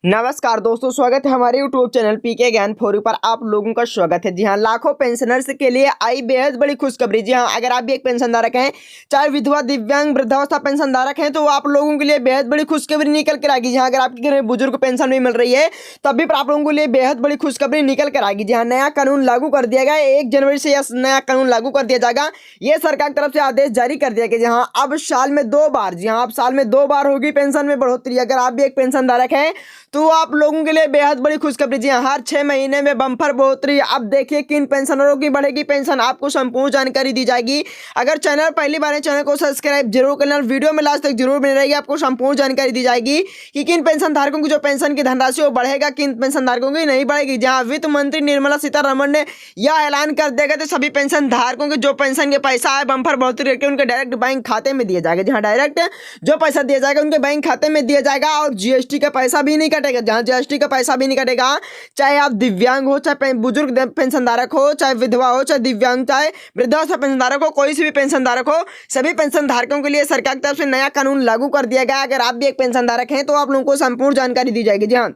नमस्कार दोस्तों, स्वागत है हमारे YouTube चैनल पीके ज्ञान फोरम पर। आप लोगों का स्वागत है। जी हाँ, लाखों पेंशनर्स के लिए आई बेहद बड़ी खुशखबरी। जी हाँ, अगर आप भी एक पेंशन धारक हैं, चाहे विधवा, दिव्यांग, वृद्धावस्था पेंशन धारक हैं, तो आप लोगों के लिए बेहद बड़ी खुशखबरी निकल कर आएगी। जी हाँ, अगर आपके घर में बुजुर्ग पेंशन नहीं मिल रही है तब भी आप लोगों के लिए बेहद बड़ी खुशखबरी निकल कर आएगी। जी हाँ, नया कानून लागू कर दिया गया। 1 जनवरी से यह नया कानून लागू कर दिया जाएगा। ये सरकार की तरफ से आदेश जारी कर दिया गया। जी हाँ, अब साल में 2 बार, जी हाँ, अब साल में 2 बार होगी पेंशन में बढ़ोतरी। अगर आप भी एक पेंशन धारक हैं तो आप लोगों के लिए बेहद बड़ी खुशखबरी। जी हाँ, हर 6 महीने में बम्पर बढ़ोतरी। अब देखिए किन पेंशनरों की बढ़ेगी पेंशन, आपको संपूर्ण जानकारी दी जाएगी। अगर चैनल पहली बार है, चैनल को सब्सक्राइब जरूर करना, वीडियो में लास्ट तक जरूर बनी रहेगी। आपको संपूर्ण जानकारी दी जाएगी कि किन पेंशन धारकों की जो पेंशन की धनराशि वो बढ़ेगा, किन पेंशन धारकों की नहीं बढ़ेगी। जहाँ वित्त मंत्री निर्मला सीतारमण ने यह ऐलान कर दिया गया, तो सभी पेंशन धारकों के जो पेंशन के पैसा है बम्पर बढ़ोतरी करके उनके डायरेक्ट बैंक खाते में दिया जाएगा। जहाँ डायरेक्ट जो पैसा दिया जाएगा उनके बैंक खाते में दिया जाएगा और जीएसटी का पैसा भी नहीं कटेगा। जहाँ जीएसटी का पैसा भी नहीं कटेगा, चाहे आप दिव्यांग हो, चाहे बुजुर्ग पेंशन धारक हो, चाहे विधवा हो, चाहे दिव्यांग, चाहे वृद्धावस्था पेंशन धारक हो, कोई सी भी पेंशन धारक हो, सभी पेंशन धारकों के लिए सरकार की तरफ से नया कानून लागू कर दिया गया। अगर आप भी एक पेंशन धारक हैं तो आप लोगों को संपूर्ण जानकारी दी जाएगी। जी हाँ,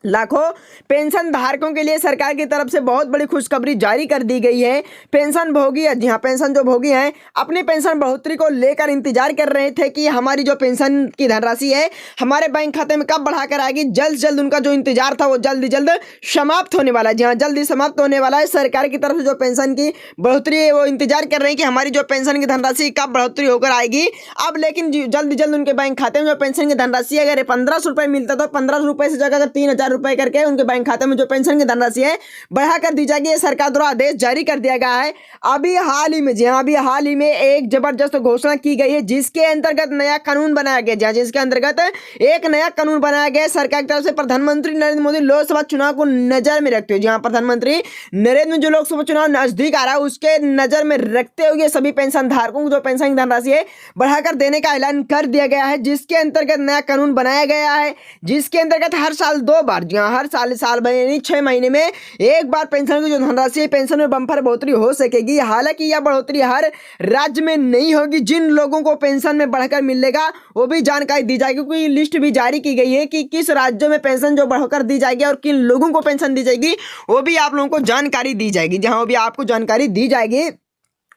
लाखों पेंशन धारकों के लिए सरकार की तरफ से बहुत बड़ी खुशखबरी जारी कर दी गई है। पेंशन भोगी, जी हाँ, पेंशन जो भोगी हैं अपनी पेंशन बढ़ोतरी को लेकर इंतजार कर रहे थे कि हमारी जो पेंशन की धनराशि है हमारे बैंक खाते में कब बढ़ाकर आएगी। जल्द जल्द उनका जो इंतजार था वो जल्द जल्द समाप्त होने वाला है। जी हाँ, जल्दी समाप्त होने वाला है। सरकार की तरफ से जो पेंशन की बढ़ोतरी है वो इंतजार कर रहे हैं कि हमारी जो पेंशन की धनराशि कब बढ़ोतरी होकर आएगी। अब लेकिन जल्द जल्द उनके बैंक खाते में जो पेंशन की धनराशि अगर 1500 रुपये मिलता तो 1500 रुपये से जगह अगर 3000 रुपए करके उनके बैंक खाते में जो पेंशन की धनराशि है बढ़ाकर दी जाएगी। ये सरकार द्वारा आदेश जारी कर दिया गया है। अभी हाल ही में, जी हाँ, अभी हाल ही में एक जबरदस्त घोषणा की गई है जिसके अंतर्गत नया कानून बनाया गया। जहाँ जिसके अंतर्गत एक नया कानून बनाया गया सरकार की तरफ से। प्रधानमंत्री नरेंद्र मोदी लोकसभा चुनाव को नजर में रखते हुए, जी हाँ, प्रधानमंत्री नरेंद्र मोदी जो लोकसभा चुनाव नजदीक आ रहा है उसके नजर में रखते हुए सभी पेंशन धारकों को जो पेंशन की धनराशि है बढ़ाकर देने का ऐलान कर दिया गया है। जिसके अंतर्गत नया कानून बनाया गया है, जिसके अंतर्गत हर साल 2 बार, जी हाँ, हर साल भर यानी 6 महीने में एक बार पेंशन की जो धनराशि है पेंशन में बम्पर बढ़ोतरी हो सकेगी। हालांकि यह बढ़ोतरी हर राज्य में नहीं होगी। जिन लोगों को पेंशन में बढ़कर मिलेगा वो भी जानकारी दी जाएगी, क्योंकि लिस्ट भी जारी की गई है कि किस राज्यों में पेंशन जो बढ़कर दी जाएगी और किन लोगों को पेंशन दी जाएगी वो भी आप लोगों को जानकारी दी जाएगी। जहां वो भी आपको जानकारी दी जाएगी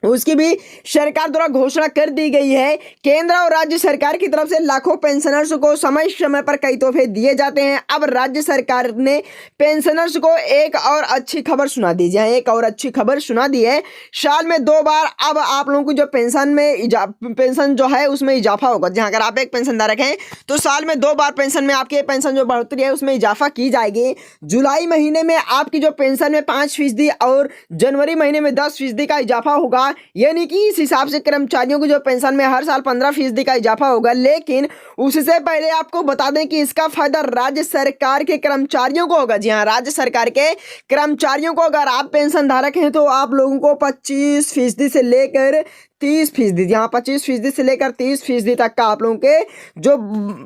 उसकी भी सरकार द्वारा घोषणा कर दी गई है। केंद्र और राज्य सरकार की तरफ से लाखों पेंशनर्स को समय समय पर कई तोहफे दिए जाते हैं। अब राज्य सरकार ने पेंशनर्स को एक और अच्छी खबर सुना दी है। एक और अच्छी खबर सुना दी है। साल में 2 बार अब आप लोगों को जो पेंशन जो है उसमें इजाफा होगा। जहाँ अगर आप एक पेंशन धारक हैं तो साल में 2 बार पेंशन में आपके पेंशन जो बढ़ोतरी है उसमें इजाफा की जाएगी। जुलाई महीने में आपकी जो पेंशन में 5% और जनवरी महीने में 10% का इजाफा होगा। यानी कि इस हिसाब से कर्मचारियों को जो पेंशन में हर साल 15% का इजाफा होगा। लेकिन उससे पहले आपको बता दें कि इसका फायदा राज्य सरकार के कर्मचारियों को होगा। जी हाँ, राज्य सरकार के कर्मचारियों को, अगर आप पेंशन धारक हैं तो आप लोगों को 25% से लेकर 30%, यहाँ 25% से लेकर 30% तक का आप लोगों के जो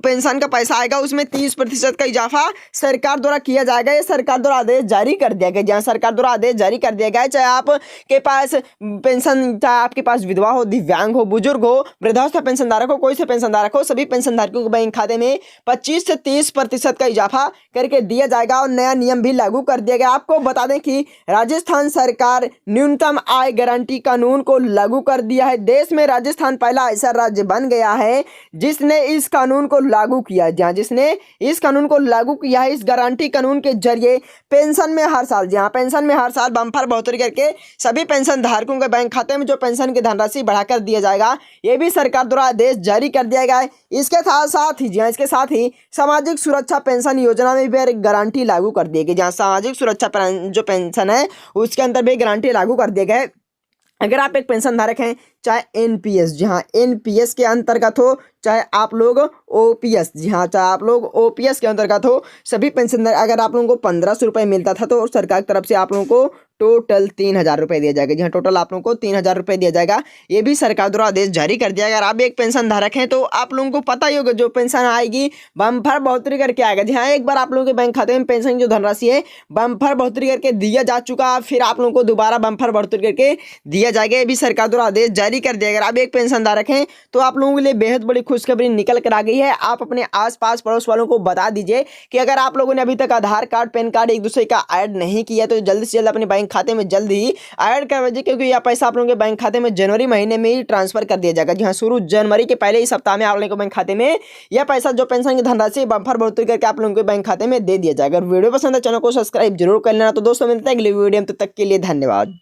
पेंशन का पैसा आएगा उसमें 30% का इजाफा सरकार द्वारा किया जाएगा। ये सरकार द्वारा आदेश जारी कर दिया गया। जहाँ सरकार द्वारा आदेश जारी कर दिया गया है, चाहे आपके पास पेंशन, चाहे आपके पास विधवा हो, दिव्यांग हो, बुजुर्ग हो, वृद्धावस्था पेंशन धारक हो, कोई से पेंशन धारक हो, सभी पेंशन धारकों के बैंक खाते में 25 से 30% का इजाफा करके दिया जाएगा। और नया नियम भी लागू कर दिया गया। आपको बता दें कि राजस्थान सरकार न्यूनतम आय गारंटी कानून को लागू कर दिया है। देश में राजस्थान पहला ऐसा राज्य बन गया है जिसने इस कानून को लागू किया है। जहाँ जिसने इस कानून को लागू किया है, इस गारंटी कानून के जरिए पेंशन में हर साल, जहाँ पेंशन में हर साल बम्पर बढ़ोतरी करके सभी पेंशन धारकों के बैंक खाते में जो पेंशन की धनराशि बढ़ाकर दिया जाएगा। ये भी सरकार द्वारा आदेश जारी कर दिया गया है। इसके साथ ही, जहाँ इसके साथ ही सामाजिक सुरक्षा पेंशन योजना में भी गारंटी लागू कर दी गई। जहाँ सामाजिक सुरक्षा जो पेंशन है उसके अंदर भी गारंटी लागू कर दिया गया है। अगर आप एक पेंशन धारक हैं, चाहे एनपीएस, जहाँ एनपीएस के अंतर्गत हो, चाहे आप लोग ओपीएस, जी हाँ, चाहे आप लोग ओपीएस के अंतर्गत हो, सभी पेंशन अगर आप लोगों को 1500 रुपये मिलता था तो सरकार की तरफ से आप लोगों को टोटल 3000 रुपये दिया जाएगा। जी हाँ, टोटल आप लोगों को 3000 रुपये दिया जाएगा। ये भी सरकार द्वारा आदेश जारी कर दिया। अगर आप एक पेंशन धारक हैं तो आप लोगों को पता ही होगा जो पेंशन आएगी बम्पर बढ़ोतरी करके आएगा। जी हाँ, एक बार आप लोगों के बैंक खाते में पेंशन की जो धनराशि है बम्पर बढ़ोतरी करके दिया जा चुका, फिर आप लोगों को दोबारा बम्पर बढ़ोतरी करके दिया जाएगा। ये भी सरकार द्वारा आदेश जारी जारी कर दिया। अगर आप एक पेंशन धारक हैं तो आप लोगों के लिए बेहद बड़ी खुशखबरी निकल कर आ गई है। आप अपने आसपास पड़ोस वालों को बता दीजिए कि अगर आप लोगों ने अभी तक आधार कार्ड पैन कार्ड एक दूसरे का ऐड नहीं किया तो जल्द से जल्द अपने बैंक खाते में जल्द ही ऐड करवा दीजिए, क्योंकि यह पैसा आप लोगों के बैंक खाते में जनवरी महीने में ही ट्रांसफर कर दिया जाएगा। जी हाँ, शुरू जनवरी के पहले ही सप्ताह में आप लोगों के बैंक खाते में यह पैसा जो पेंशन की धनराशि बम्पर बढ़ोतरी करके आप लोगों के बैंक खाते में दे दिया जाएगा। अगर वीडियो पसंद है चैनल को सब्सक्राइब जरूर कर लेना। तो दोस्तों मिलते हैं अगले वीडियो में, तब तक के लिए धन्यवाद।